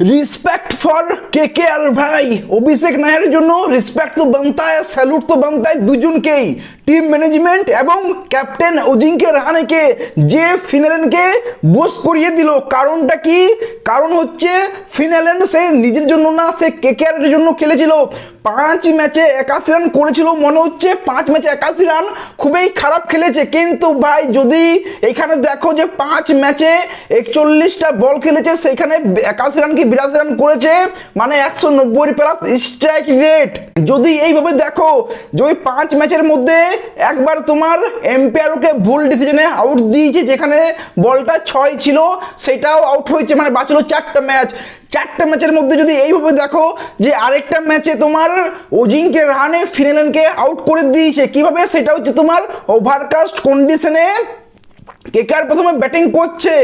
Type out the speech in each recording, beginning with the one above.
Respect for KKR भाई अभिषेक नायर জন্য respect तो बनता है, सैल्यूट तो बनता है দুজনকেই। টিম ম্যানেজমেন্ট এবং ক্যাপ্টেন অজিঙ্ক্য রাহানেকে যে ফিনালেনকে বোস করিয়ে দিল, কারণটা কি? কারণ হচ্ছে ফিনালেন সে নিজের জন্য না, সে কেকেআর এর জন্য খেলেছিল। 5 ম্যাচে 81 রান করেছিল, মনে হচ্ছে 5 ম্যাচে 81 রান খুবই খারাপ খেলেছে। কিন্তু ভাই যদি এখানে দেখো যে 5 ম্যাচে 41টা বল খেলেছে, সেখানে 81 রান কি 82 রান করেছে, মানে 190 প্লাস স্ট্রাইক রেট। যদি এইভাবে দেখো যে ওই 5 ম্যাচের মধ্যে একবার তোমার এম্পায়ারকে ভুল ডিসিশনে আউট দিয়েছে, যেখানে বলটা 6 ছিল সেটাও আউট হয়েছে, মানে বাঁচলো 4টা ম্যাচ। 4টা ম্যাচের মধ্যে যদি এইভাবে দেখো যে আরেকটা ম্যাচে তোমার অজিঙ্ক্য রাহানে ফিনালেনকে আউট করে দিয়েছে। কিভাবে? সেটা হচ্ছে তোমার ওভারকাস্ট কন্ডিশনে কেকেআর প্রথমে ব্যাটিং করছে,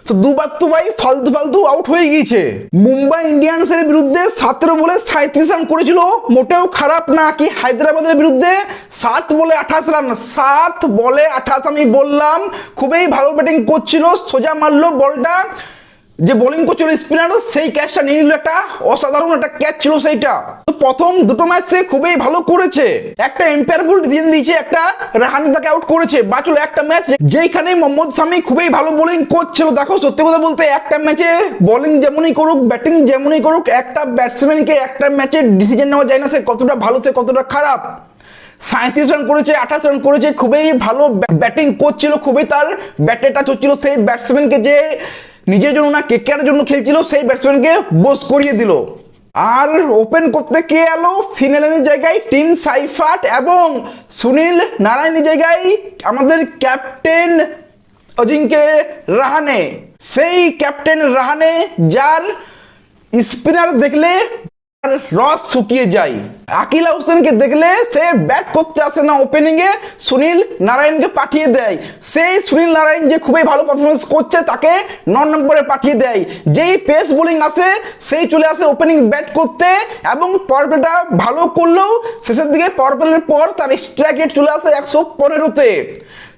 তো দুবার তো ভাই ফালতু ফালতু আউট হয়ে গিয়েছে। মুম্বাই ইন্ডিয়ান্সের বিরুদ্ধে 17 বলে 37 রান করেছিল, মোটেও খারাপ না। কি হায়দ্রাবাদের বিরুদ্ধে 7 বলে 28 রান, 7 বলে 28 আমি বললাম, খুবই ভালো ব্যাটিং করছিল, সোজা মারলো বলটা। যে বোলিং করছিল স্পিনার, সেই ক্যাচটা নিয়ে নিল, একটা অসাধারণ একটা ক্যাচ ছিল সেইটা। তো প্রথম দুটো ম্যাচ সে খুবই ভালো করেছে, একটা এম্পায়ার ভুল ডিসিশন দিয়েছে, একটা রাহানে তাকে আউট করেছে, বাঁচলো একটা ম্যাচ যেখানে মোহাম্মদ শামি খুবই ভালো বোলিং করছিল। দেখো সত্যি কথা বলতে একটা ম্যাচে বোলিং যেমনই করুক, ব্যাটিং যেমনই করুক, একটা ব্যাটসম্যানকে একটা ম্যাচে ডিসিশন নেওয়া যায় না, সে কতটা ভালো সে কতটা খারাপ। 37 রান করেছে, 28 রান করেছে, খুবই ভালো ব্যাটিং করছিল, খুবই তার ব্যাটে টাচ হচ্ছিল। সেই ব্যাটসম্যানকে যে নিজের জন্য না কেকেআরের জন্য খেলছিল, সেই ব্যাটসম্যানকে বোস করিয়ে দিল। আর ওপেন করতে কে এলো? ফিনালেনের জায়গায় টিম সাইফাট এবং সুনীল নারায়ণের জায়গায় আমাদের ক্যাপ্টেন অজিঙ্ক্য রাহানে। সেই ক্যাপ্টেন রাহানে যার স্পিনার দেখলে রস শুকিয়ে যায়। আকিলা হোসেনকে দেখলে সে ব্যাট করতে আসে না, ওপেনিং এ সুনীল নারায়ণকে পাঠিয়ে দেয়। সেই সুনীল নারায়ণ যে খুবই ভালো পারফরমেন্স করছে, তাকে 9 নম্বরে পাঠিয়ে দেয়। যেই পেস বোলিং আসে সেই চলে আসে ওপেনিং ব্যাট করতে, এবং পাওয়ার প্লেটা ভালো করলেও শেষের দিকে পাওয়ার প্লের পর তার স্ট্রাইক রেট চলে আসে 115-তে।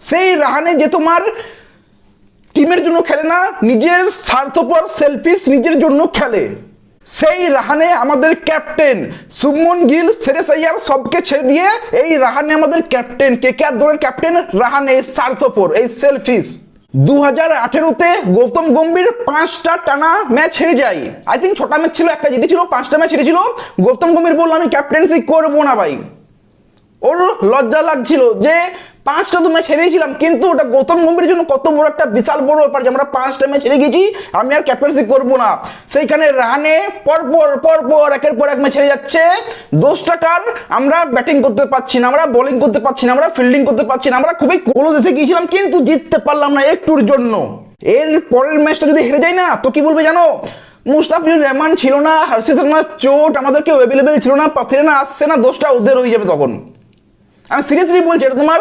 সেই রাহানে যে তোমার টিমের জন্য খেলে না, নিজের স্বার্থপর সেলফিশ নিজের জন্য খেলে। সেই রাহানে আমাদের ক্যাপ্টেন। শুভমন গিল, শ্রেয়স আইয়ার সবকে ছেড়ে দিয়ে এই রাহানে আমাদের ক্যাপ্টেন, কেকেআর দলের ক্যাপ্টেন রাহানে, স্বার্থপর, এই সেলফিশ। 2018-তে গৌতম গম্ভীর 5টা টানা ম্যাচ হেরে যায়। আই থিঙ্ক 6টা ম্যাচ ছিল, একটা জিতেছিল, 5টা ম্যাচ হেরেছিল। গৌতম গম্ভীর বলল আমি ক্যাপ্টেন্সি করবো না ভাই। ওর লজ্জা লাগছিল যে 5টা তো ম্যাচ হেরেছিলাম, কিন্তু ওটা গৌতম গম্ভীরের জন্য কত বড় একটা বিশাল বড় ব্যাপার যে আমরা 5টা ম্যাচ হেরে গেছি, আমি আর ক্যাপ্টেন্সি করবো না। সেইখানে রাহানে পরপর একের পর এক ম্যাচ হেরে যাচ্ছে। দোষটা কার? আমরা ব্যাটিং করতে পারছি না, আমরা বোলিং করতে পারছি না, আমরা ফিল্ডিং করতে পারছি না, আমরা খুবই ক্লোজ এসে গিয়েছিলাম কিন্তু জিততে পারলাম না একটুর জন্য। এর পরের ম্যাচটা যদি হেরে যায় না, তো কি বলবে জানো? মুস্তাফিজুর রহমান ছিল না, হর্ষিত রানার চোট, আমাদের কেউ অ্যাভেলেবেল ছিল না, পাথিরানা আসছে না, দোষটা ওদের হয়ে যাবে তখন। আমি সিরিয়াসলি বলছি, এটা তোমার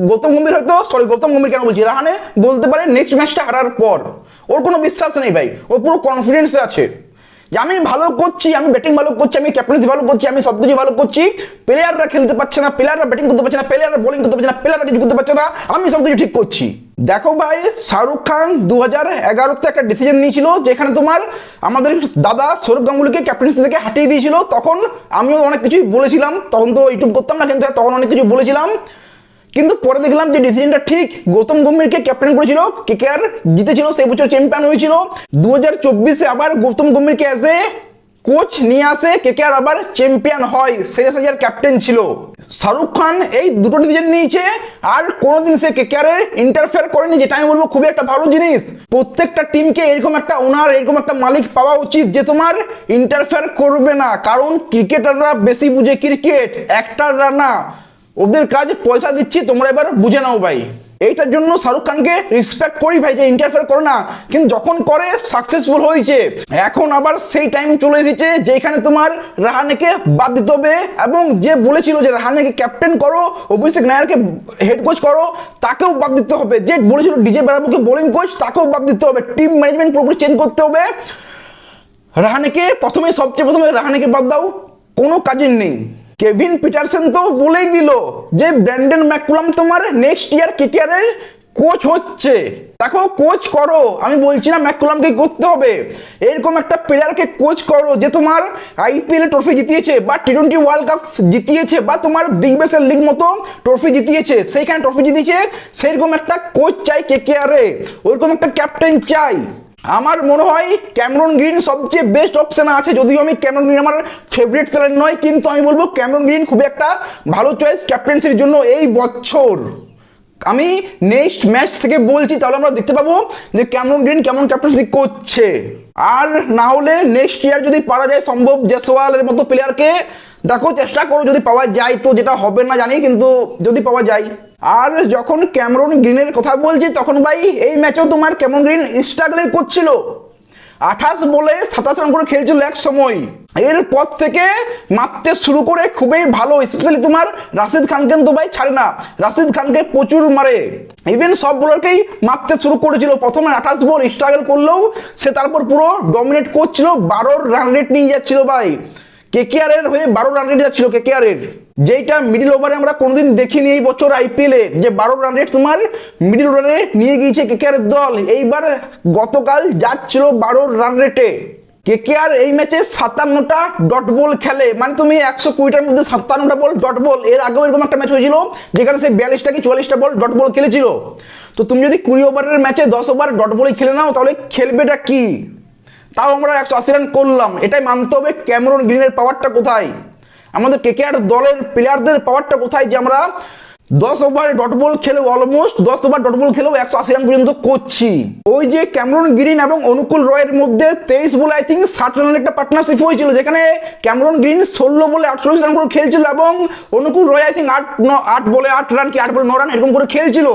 গৌতম গম্ভীর হয়তো, গৌতম গম্ভীর কেন বলছি, রাহানে বলতে পারে নেক্সট ম্যাচটা হারার পর ওর কোনো বিশ্বাস নেই ভাই, ওর পুরো কনফিডেন্সে আছে যে আমি ভালো করছি, আমি ব্যাটিং ভালো করছি, আমি ক্যাপ্টেন্সি ভালো করছি, আমি সব কিছু ভালো করছি। প্লেয়াররা খেলতে পারছে না, প্লেয়াররা ব্যাটিং করতে পারছে না, প্লেয়াররা বোলিং করতে পারছে না, প্লেয়াররা কিছু করতে পারছে না, আমি সব কিছু ঠিক করছি। দেখো ভাই, শাহরুখ খান 2011-তে একটা ডিসিশন নিয়েছিল, যেখানে তোমার আমাদের দাদা সৌরভ গাঙ্গুলিকে ক্যাপ্টেন্সি থেকে হাঁটিয়ে দিয়েছিল। তখন আমিও অনেক কিছুই বলেছিলাম, তখন তো ইউটিউব করতাম না, কিন্তু তখন অনেক কিছু বলেছিলাম। কিন্তু পরে দেখলাম যে ডিসিশনটা ঠিক। গৌতম গম্ভীরকে ক্যাপ্টেন করেছিল, কেকেআর জিতেছিল, সেই বছর চ্যাম্পিয়ন হয়েছিল। 2024-এ আবার গৌতম গম্ভীরকে অ্যাজ এ কোচ নিয়ে আসে, কেকেআর আবার চ্যাম্পিয়ন হয়, শ্রেয়স আইয়ার ক্যাপ্টেন ছিল। শাহরুখ খান এই দুটো ডিসিশন নিয়েছে, আর কোনোদিন সে কেকেআরে ইন্টারফেয়ার করেনি, যেটা আমি বলবো খুবই একটা ভালো জিনিস। প্রত্যেকটা টিমকে এরকম একটা ওনার, এরকম একটা মালিক পাওয়া উচিত যে তোমার ইন্টারফেয়ার করবে না, কারণ ক্রিকেটাররা বেশি বুঝে ক্রিকেট, অ্যাক্টাররা না। ওদের কাজে পয়সা দিচ্ছি, তোমরা এবার বুঝে নাও ভাই। এইটার জন্য শাহরুখ খানকে রেসপেক্ট করি ভাই, যে ইন্টারফেয়ার করে না, কিন্তু যখন করে সাকসেসফুল হয়েছে। এখন আবার সেই টাইম চলে এসেছে যেখানে তোমার রাহানেকে বাদ দিতে হবে, এবং যে বলেছিল যে রাহানেকে ক্যাপ্টেন করো, অভিষেক নায়ারকে হেড কোচ করো, তাকেও বাদ দিতে হবে। যে বলেছিল ডিজে ব্রাভোকে বোলিং কোচ, তাকেও বাদ দিতে হবে। টিম ম্যানেজমেন্ট পুরোপুরি চেঞ্জ করতে হবে। রাহানেকে সবচেয়ে প্রথমে রাহানেকে বাদ দাও, কোনো কাজের নেই। কেভিন পিটারসেন তো বলেই দিল যে ব্র্যান্ডন ম্যাকুলাম তোমার নেক্সট ইয়ার কেকেআরের কোচ হচ্ছে, দেখো কোচ করো, আমি বলছি না ম্যাককুলামকে করতে হবে, এরকম একটা প্লেয়ারকে কোচ করো যে তোমার আইপিএল ট্রফি জিতিয়েছে বা টি20 ওয়ার্ল্ড কাপ জিতিয়েছে বা তোমার বিগ ব্যাশের লিগ মতো ট্রফি জিতিয়েছে, সেইখানে ট্রফি জিতিয়েছে, সেরকম একটা কোচ চাই কেকেআরে, ওইরকম একটা ক্যাপ্টেন চাই। আমার মনে হয় ক্যামেরন গ্রিন সবচেয়ে বেস্ট অপশন আছে, যদিও আমি ক্যামেরন গ্রিন আমার ফেভারিট প্লেয়ার নয়, কিন্তু আমি বলবো ক্যামেরন গ্রিন খুবই একটা ভালো চয়েস ক্যাপ্টেন্সির জন্য এই বছর। আমি নেক্সট ম্যাচ থেকে বলছি, তাহলে আমরা দেখতে পাবো যে ক্যামেরন গ্রিন কেমন ক্যাপ্টেন্সি করছে। আর না হলে নেক্সট ইয়ার যদি পারা যায় সম্ভব জয়সওয়ালের মতো প্লেয়ারকে, দেখো চেষ্টা করো যদি পাওয়া যায়, তো যেটা হবে না জানি, কিন্তু যদি পাওয়া যায়। আর যখন ক্যামেরন গ্রিনের কথা বলছি তখন ভাই এই ম্যাচেও তোমার ক্যামেরন গ্রিন স্ট্রাগলিং করছিল, 28 বলে 27 রান করে খেলছিল এক সময়, এরপর থেকে মারতে শুরু করে খুবই ভালো, স্পেশালি তোমার রাশিদ খানকে তো ভাই ছাড়ে না, রাশিদ খানকে প্রচুর মারে, ইভেন সব বোলারকেই মারতে শুরু করেছিল। প্রথমে 28 বল স্ট্রাগল করলেও সে তারপর পুরো ডমিনেট করছিল, 12 রান রেট নিয়ে যাচ্ছিল ভাই, কেকেআর এর হয়ে 12 রান রেট যাচ্ছিল কেকেআর এর, যেটা মিডিল ওভারে আমরা কোনোদিন দেখিনি এই বছর আইপিএলে, যে 12 রান রেট তোমার মিডিল ওভারে নিয়ে গিয়েছে কেকেআর এর দল, এইবার গতকাল যাচ্ছিল 12 রান রেটে। কেকেআর এই ম্যাচে 57টা ডট বল খেলে, মানে তুমি 120টার মধ্যে 57টা বল ডট বল, এর আগেও এরকম একটা ম্যাচ হয়েছিল যেখানে সে 42টা কি 44টা বল ডট বল খেলেছিল। তো তুমি যদি 20 ওভারের ম্যাচে 10 ওভার ডট বলই খেলে নাও, তাহলে খেলবেটা কি? তাও আমরা 180 রান করলাম, এটাই মানতে হবে ক্যামেরন গ্রিনের পাওয়ারটা কোথায়, আমাদের কেকেআর দলের প্লেয়ারদের পাওয়ারটা কোথায়, যে আমরা 10 ওভার ডট বল খেলেও অলমোস্ট 10 ওভার ডট বল খেলেও 180 রান পর্যন্ত করছি। ওই যে ক্যামেরন গ্রিন এবং অনুকূল রয়ের মধ্যে 23 বলে আই থিঙ্ক 60 রানের একটা পার্টনারশিপ হয়েছিল, যেখানে ক্যামেরন গ্রিন 16 বলে 48 রান করে খেলছিল এবং অনুকূল রয় আই থিঙ্ক 8 বলে 8 রান কি 8 বলে 9 রান এরকম করে খেলছিল,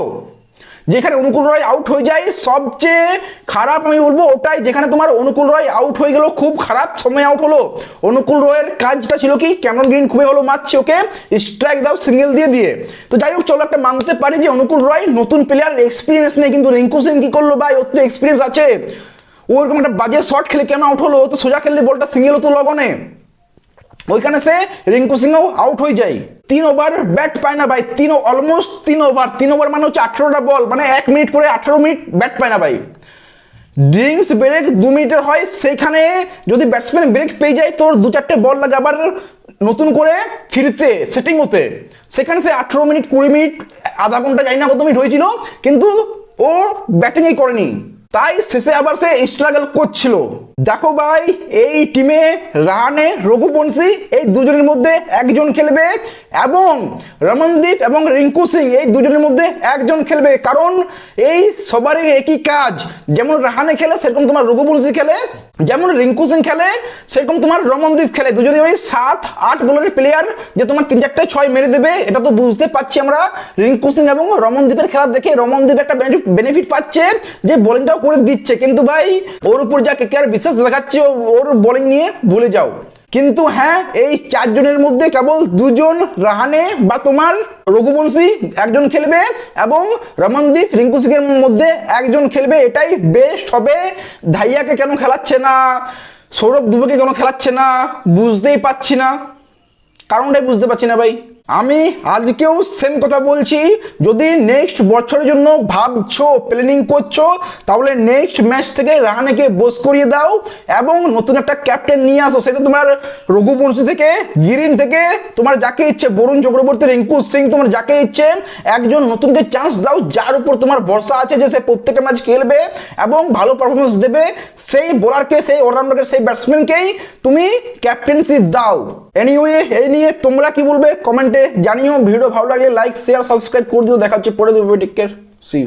যেখানে অনুকূল রয় আউট হয়ে যায়। সবচেয়ে খারাপ আমি বলবো ওটাই, যেখানে তোমার অনুকূল রয় আউট হয়ে গেল, খুব খারাপ সময় আউট হলো। অনুকূল রয়ের কাজটা ছিল কি, ক্যামেরন গ্রিন খুবই ভালো মারছে ওকে, স্ট্রাইক দাও সিঙ্গেল দিয়ে। তো যাই হোক চলো একটা মানতে পারি যে অনুকূল রয় নতুন প্লেয়ার, এক্সপিরিয়েন্স নেই, কিন্তু রিঙ্কু সিং কি করলো ভাই, ওর তো এক্সপিরিয়েন্স আছে, ওরকম একটা বাজে শট খেলে কেন আউট হলো, ও তো সোজা খেললে বলটা সিঙ্গেল হতো লগনে, ওইখানে সে রিঙ্কু সিংও আউট হয়ে যায়। 3 ওভার ব্যাট পায় না ভাই, অলমোস্ট 3 ওভার মানে হচ্ছে 18টা বল, মানে 1 মিনিট করে 18 মিনিট ব্যাট পায় না ভাই। ড্রিঙ্কস ব্রেক 2 মিনিটের হয়, সেইখানে যদি ব্যাটসম্যান ব্রেক পেয়ে যায় তোর 2-4টে বল লাগে আবার নতুন করে ফিরতে সেটিং হতে, সেখানে সে 18 মিনিট 20 মিনিট আধা ঘন্টা জানি না কত মিনিট হয়েছিল, কিন্তু ও ব্যাটিংই করেনি, তাই শেষে আবার সে স্ট্রাগল করছিল। দেখো ভাই এই টিমে রাহানে রঘুবংশী এই দুজনের মধ্যে একজন খেলবে, এবং রমনদীপ এবং রিঙ্কু সিং এই দুজনের মধ্যে একজন খেলবে, কারণ এই সবারই একই কাজ, যেমন রাহানে খেলে সেরকম তোমার রঘুবংশী খেলে, যেমন রিঙ্কু সিং খেলে সেরকম তোমার রমনদীপ খেলে, দুজনে ওই 7-8 বলের প্লেয়ার, যে তোমার 3-4টে 6 মেরে দেবে, এটা তো বুঝতে পারছি আমরা রিঙ্কু সিং এবং রমনদীপের খেলা দেখে। রমনদীপ একটা বেনিফিট পাচ্ছে যে বোলিংটাও করে দিচ্ছে, কিন্তু ভাই ওর উপর যা কেকেআর বিশ্বাস দেখাচ্ছে ওর বোলিং নিয়ে ভুলে যাও। কিন্তু হ্যাঁ এই 4 জনের মধ্যে কেবল 2 জন রাহানে বা তোমার রঘুবংশী একজন খেলবে, এবং রমনদীপ রিঙ্কু সিং এর মধ্যে একজন খেলবে, এটাই বেস্ট হবে। ধাইয়াকে কেন খেলাচ্ছে না, সৌরভ দুবেকে কেন খেলাচ্ছে না বুঝতেই পাচ্ছি না, কারণটাই বুঝতে পারছি না ভাই। আমি আজকেও সেম কথা বলছি, যদি নেক্সট বছরের জন্য ভাবছো প্ল্যানিং করছো, তাহলে নেক্সট ম্যাচ থেকে রাহানেকে বোস করিয়ে দাও এবং নতুন একটা ক্যাপ্টেন নিয়ে আসো, সেটা তোমার রঘুবংশী থেকে, গিরিন থেকে, তোমার যাকে ইচ্ছে, বরুণ চক্রবর্তী, রিঙ্কু সিং, তোমার যাকে ইচ্ছে একজন নতুনকে চান্স দাও, যার উপর তোমার ভরসা আছে যে সে প্রত্যেকটা ম্যাচ খেলবে এবং ভালো পারফরমেন্স দেবে, সেই বোলারকে, সেই অলরাউন্ডারকে, সেই ব্যাটসম্যানকেই তুমি ক্যাপ্টেন্সি দাও। এনিওয়ে এই নিয়ে তোমরা কি বলবে কমেন্টে জানিও। ভিডিও ভালো লাগলে লাইক শেয়ার সাবস্ক্রাইব করে দিও। দেখা হচ্ছে পরে, টেক কেয়ার, সি ইউ।